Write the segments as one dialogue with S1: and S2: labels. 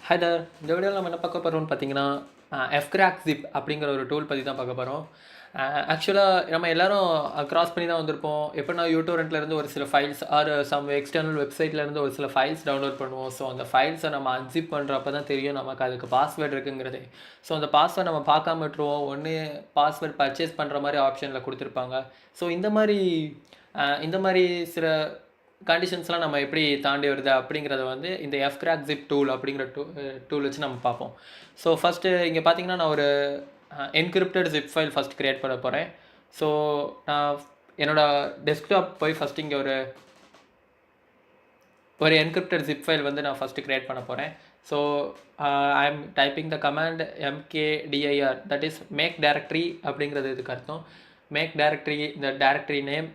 S1: Hi there. இந்த வீடியோவில் நம்ம என்ன பார்க்க போகிறோம்னு பார்த்தீங்கன்னா Fcrackzip அப்படிங்கிற ஒரு டூல் பற்றி தான் பார்க்க போகிறோம். ஆக்சுவலாக நம்ம எல்லோரும் க்ராஸ் பண்ணி தான் வந்திருப்போம். எப்படின்னா யூடியூப்லேருந்து ஒரு சில ஃபைல்ஸ் ஆர் சம் எக்ஸ்டர்னல் வெப்சைட்லேருந்து ஒரு சில ஃபைல்ஸ் டவுன்லோட் பண்ணுவோம். ஸோ அந்த ஃபைல்ஸை நம்ம அன்சிப் பண்ணுறப்ப தான் தெரியும் நமக்கு அதுக்கு பாஸ்வேர்டு இருக்குங்கிறது. ஸோ அந்த பாஸ்வேர்டு நம்ம பார்க்காம விட்டுருவோம். ஒன்று பாஸ்வேர்டு பர்ச்சேஸ் பண்ணுற மாதிரி ஆப்ஷனில் கொடுத்துருப்பாங்க. ஸோ இந்த மாதிரி சில கண்டிஷன்ஸ்லாம் நம்ம எப்படி தாண்டி வருது அப்படிங்கிறத வந்து இந்த Fcrackzip டூல் அப்படிங்கிற டூல் வச்சு நம்ம பார்ப்போம். ஸோ ஃபஸ்ட்டு இங்கே பார்த்தீங்கன்னா நான் ஒரு encrypted zip file first create பண்ண போகிறேன். ஸோ நான் என்னோடய டெஸ்க்டாப் போய் ஃபஸ்ட் இங்கே ஒரு என்கிரிப்டட் ஜிப் ஃபைல் வந்து நான் ஃபஸ்ட்டு க்ரியேட் பண்ண போகிறேன். So I am typing the command mkdir, that is make directory அப்படிங்கிறது இதுக்கு அர்த்தம். மேக் டைரக்டரி, இந்த டைரக்டரி நேம்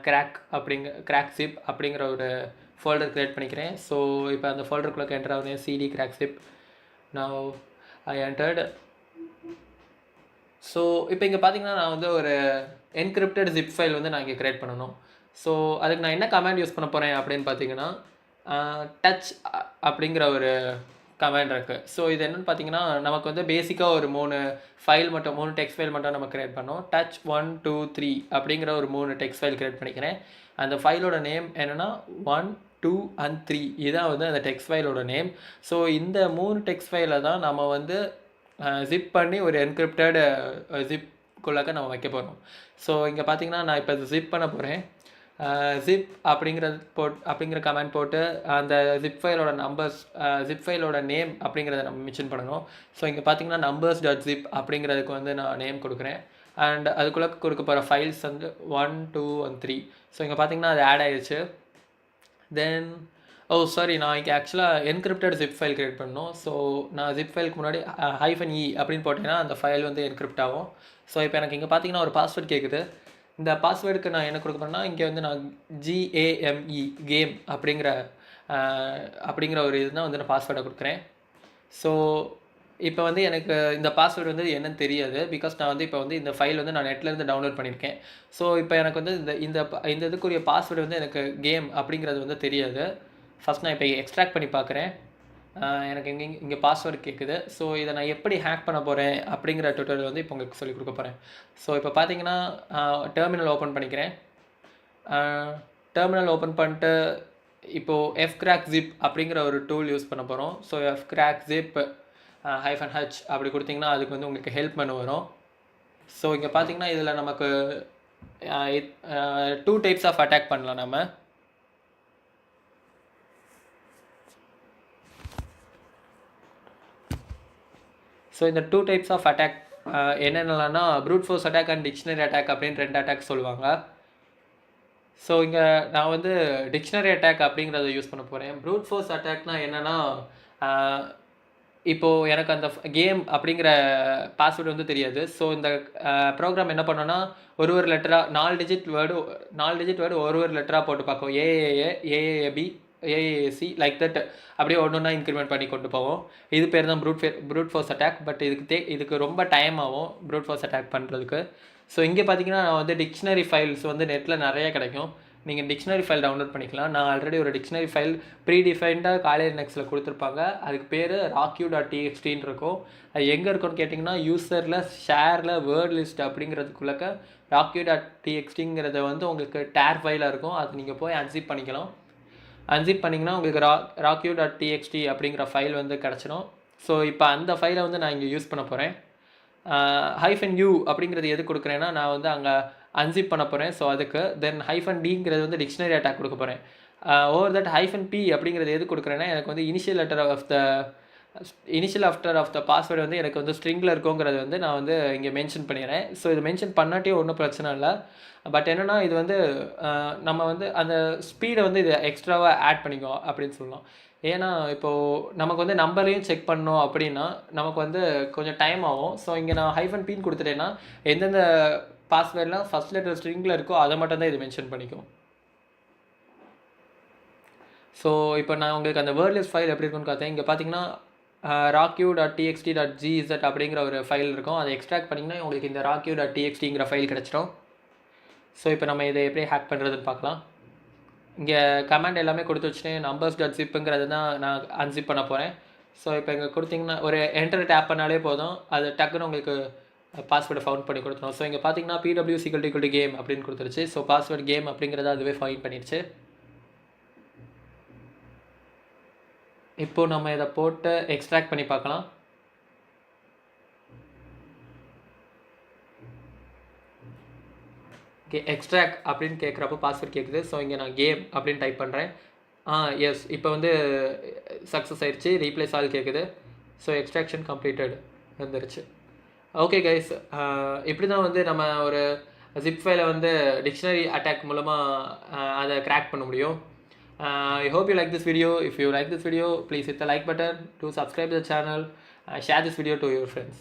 S1: Fcrackzip அப்படிங்கிற ஒரு ஃபோல்டர் க்ரியேட் பண்ணிக்கிறேன். ஸோ இப்போ அந்த ஃபோல்டருக்குள்ளே என்டர் ஆகுது cd Fcrackzip. Now I entered. So இப்போ இங்கே பார்த்தீங்கன்னா நான் வந்து ஒரு என்கிரிப்டட் ஜிப் ஃபைல் வந்து நான் இங்கே க்ரியேட் பண்ணணும். ஸோ அதுக்கு நான் என்ன கமாண்ட் யூஸ் பண்ண போகிறேன் அப்படின்னு பார்த்தீங்கன்னா டச் அப்படிங்கிற ஒரு கமாண்ட் இருக்குது. ஸோ இது என்னென்னு பார்த்தீங்கன்னா நமக்கு வந்து பேசிக்காக ஒரு 3 டெக்ஸ்ட் ஃபைல் மட்டும் நம்ம க்ரியேட் பண்ணோம். டச் 1 2 3 அப்படிங்கிற ஒரு 3 டெக்ஸ்ட் ஃபைல் க்ரியேட் பண்ணிக்கிறேன். அந்த ஃபைலோட நேம் என்னென்னா 1 2 and 3 இதான் வந்து அந்த டெக்ஸ்ட் ஃபைலோட நேம். ஸோ இந்த 3 டெக்ஸ்ட் ஃபைலை தான் நம்ம வந்து ஜிப் பண்ணி ஒரு என்கிரிப்டட் ஜிப்குள்ளாக்க நம்ம வைக்க போகிறோம். ஸோ இங்கே பார்த்தீங்கன்னா நான் இப்போ ஜிப் பண்ண போகிறேன். ஜிப் அப்படிங்கிற கமெண்ட் போட்டு அந்த ஜிப் ஃபைலோட நேம் அப்படிங்கிறத நம்ம மென்ஷன் பண்ணணும். ஸோ இங்கே பார்த்தீங்கன்னா numbers.zip அப்படிங்கிறதுக்கு வந்து நான் நேம் கொடுக்குறேன். அண்ட் அதுக்குள்ளே கொடுக்க போகிற ஃபைல்ஸ் வந்து 1 2 and 3. ஸோ இங்கே பார்த்தீங்கன்னா அது ஆட் ஆயிடுச்சு. தென் நான் இங்கே ஆக்சுவலாக என்கிரிப்டட் ஜிப் ஃபைல் க்ரியேட் பண்ணணும். ஸோ நான் ஜிப் ஃபைலுக்கு முன்னாடி -e அப்படின்னு போட்டேன்னா அந்த ஃபைல் வந்து என்கிரிப்ட் ஆகும். ஸோ இப்போ எனக்கு இங்கே பார்த்தீங்கன்னா ஒரு பாஸ்வேர்டு கேட்குது. இந்த பாஸ்வேர்டுக்கு நான் என்ன கொடுக்க போகிறேன்னா இங்கே வந்து நான் game அப்படிங்கிற ஒரு இதுதான் வந்து நான் பாஸ்வேர்டை கொடுக்குறேன். ஸோ இப்போ வந்து எனக்கு இந்த பாஸ்வேர்டு வந்து என்னன்னு தெரியாது. பிகாஸ் நான் வந்து இப்போ வந்து இந்த ஃபைல் வந்து நான் நெட்லேருந்து டவுன்லோட் பண்ணியிருக்கேன். ஸோ இப்போ எனக்கு வந்து இந்த இதுக்குரிய பாஸ்வேர்டு வந்து எனக்கு கேம் அப்படிங்கிறது வந்து தெரியாது. ஃபஸ்ட் நான் இப்போ எக்ஸ்ட்ராக்ட் பண்ணி பார்க்குறேன். எனக்கு இங்கே பாஸ்வேர்டு கேட்குது. ஸோ இதை நான் எப்படி ஹேக் பண்ண போகிறேன் அப்படிங்கிற டுட்டோரியல் வந்து இப்போ உங்களுக்கு சொல்லிக் கொடுக்க போகிறேன். ஸோ இப்போ பார்த்தீங்கன்னா டெர்மினல் ஓப்பன் பண்ணிக்கிறேன். டெர்மினல் ஓப்பன் பண்ணிட்டு இப்போது Fcrackzip அப்படிங்கிற ஒரு டூல் யூஸ் பண்ண போகிறோம். ஸோ Fcrackzip -h அப்படி கொடுத்தீங்கன்னா அதுக்கு வந்து உங்களுக்கு ஹெல்ப் பண்ண வரும். ஸோ இங்கே பார்த்தீங்கன்னா இதில் நமக்கு 2 டைப்ஸ் ஆஃப் அட்டாக் பண்ணலாம் நம்ம. ஸோ இந்த 2 டைப்ஸ் ஆஃப் அட்டாக் என்னென்னலாம்னா brute force attack and dictionary attack அப்படின்னு 2 அட்டாக் சொல்லுவாங்க. ஸோ இங்கே நான் வந்து டிக்ஷனரி அட்டாக் அப்படிங்கிறத யூஸ் பண்ண போகிறேன். ப்ரூட் ஃபோர்ஸ் அட்டாக்னால் என்னென்னா இப்போது எனக்கு அந்த கேம் அப்படிங்கிற பாஸ்வேர்டு வந்து தெரியாது. ஸோ இந்த ப்ரோக்ராம் என்ன பண்ணோன்னா ஒரு லெட்டராக 4 டிஜிட் வேர்டு ஒரு லெட்டராக போட்டு பார்க்கும். AAB AAC லைக் தட் அப்படியே ஒன்றா இன்க்ரிமெண்ட் பண்ணி கொண்டு போவோம். இது பேர் தான் ப்ரூட் ஃபோர்ஸ் அட்டாக். பட் இதுக்கு ரொம்ப டைம் ஆகும் ப்ரூட் ஃபோர்ஸ் அட்டாக் பண்ணுறதுக்கு. ஸோ இங்கே பார்த்தீங்கன்னா நான் வந்து டிக்ஷனரி ஃபைல்ஸ் வந்து நெட்டில் நிறைய கிடைக்கும். நீங்கள் டிக்ஷனரி ஃபைல் டவுன்லோட் பண்ணிக்கலாம். நான் ஆல்ரெடி ஒரு டிக்ஷனரி ஃபைல் ப்ரீடிஃபைன்டாக காலேஜ் நெக்ஸில் கொடுத்துருப்பாங்க. அதுக்கு பேர் rocku.txt இருக்கும். அது எங்கே இருக்குன்னு கேட்டிங்கன்னா யூசரில் ஷேரில் வேர்ட் லிஸ்ட் அப்படிங்கிறதுக்குள்ளக்க rocku.txtங்கிறத வந்து உங்களுக்கு டேர் ஃபைலாக இருக்கும். அது நீங்கள் போய் அன்சிப் பண்ணிக்கலாம். அன்சிப் பண்ணிங்கன்னா உங்களுக்கு rocku.txt அப்படிங்கிற ஃபைல் வந்து கிடச்சிடும். ஸோ இப்போ அந்த ஃபைலை வந்து நான் இங்கே யூஸ் பண்ண போகிறேன். -u அப்படிங்கிறது எது கொடுக்குறேன்னா நான் வந்து அங்கே அன்சிப் பண்ண போகிறேன். ஸோ அதுக்கு தென் -dங்கிறது வந்து டிக்ஷனரி அட்டாக் கொடுக்க போகிறேன். ஓவர் தட் -p அப்படிங்கிறது எது கொடுக்குறேன்னா எனக்கு வந்து initial after of the password வந்து எனக்கு வந்து ஸ்ட்ரிங்கில் இருக்குங்கிறது வந்து நான் வந்து இங்கே மென்ஷன் பண்ணிடுறேன். ஸோ இது மென்ஷன் பண்ணாட்டியும் ஒன்றும் பிரச்சனை இல்லை. பட் என்னென்னா இது வந்து நம்ம வந்து அந்த ஸ்பீடை வந்து இது எக்ஸ்ட்ராவாக ஆட் பண்ணிக்கோ அப்படின்னு சொல்லலாம். ஏன்னா இப்போது நமக்கு வந்து நம்பரையும் செக் பண்ணோம் அப்படின்னா நமக்கு வந்து கொஞ்சம் டைம் ஆகும். ஸோ இங்கே நான் -pன்னு கொடுத்துட்டேன்னா எந்தெந்த பாஸ்வேர்ட்லாம் ஃபஸ்ட் லெட்டர் ஸ்ட்ரிங்கில் இருக்கோ அதை மட்டும் தான் இது மென்ஷன் பண்ணிக்கும். ஸோ இப்போ நான் உங்களுக்கு அந்த வேர்ட்லெஸ் ஃபைல் எப்படி இருக்குன்னு பார்த்தேன். இங்கே பார்த்தீங்கன்னா rocku.txt.gz அப்படிங்கிற ஒரு ஃபைல் இருக்கும். அதை எக்ஸ்ட்ராக்ட் பண்ணிங்கன்னா உங்களுக்கு இந்த rocku.txtங்கிற ஃபைல் கிடச்சிடும். ஸோ இப்போ நம்ம இதை எப்படி ஹேக் பண்ணுறதுன்னு பார்க்கலாம். இங்கே கமாண்ட் எல்லாமே கொடுத்து வச்சுட்டு numbers.zipங்கிறது தான் நான் அன்சிப் பண்ண போகிறேன். ஸோ இப்போ இங்கே கொடுத்தீங்கன்னா ஒரு என்டர் டேப் பண்ணாலே போதும், அது டக்குன்னு உங்களுக்கு பாஸ்வேர்டை ஃபவுண்ட் பண்ணி கொடுத்துரும். ஸோ இங்கே பார்த்தீங்கன்னா PW கேம் அப்படின்னு கொடுத்துருச்சு. ஸோ பாஸ்வேர்டு கேம் அப்படிங்கிறத அதுவே ஃபைண்ட் பண்ணிடுச்சு. இப்போது நம்ம இதை போட்டு எக்ஸ்ட்ராக்ட் பண்ணி பார்க்கலாம். ஓகே, எக்ஸ்ட்ராக்ட் அப்படின்னு கேட்குறப்போ பாஸ்வேர்ட் கேட்குது. ஸோ இங்கே நான் கேம் அப்படின்னு டைப் பண்ணுறேன். எஸ், இப்போ வந்து சக்ஸஸ் ஆயிடுச்சு. ரீப்ளேஸ் ஆல் கேட்குது. ஸோ எக்ஸ்ட்ராக்ஷன் கம்ப்ளீட்டட் வந்துருச்சு. ஓகே கைஸ், இப்படி தான் வந்து நம்ம ஒரு ஜிப் ஃபைலை வந்து டிக்ஷனரி அட்டாக் மூலமாக அதை கிராக் பண்ண முடியும். I hope you like this video. If you like this video, please hit the like button, do subscribe to the channel, share this video to your friends.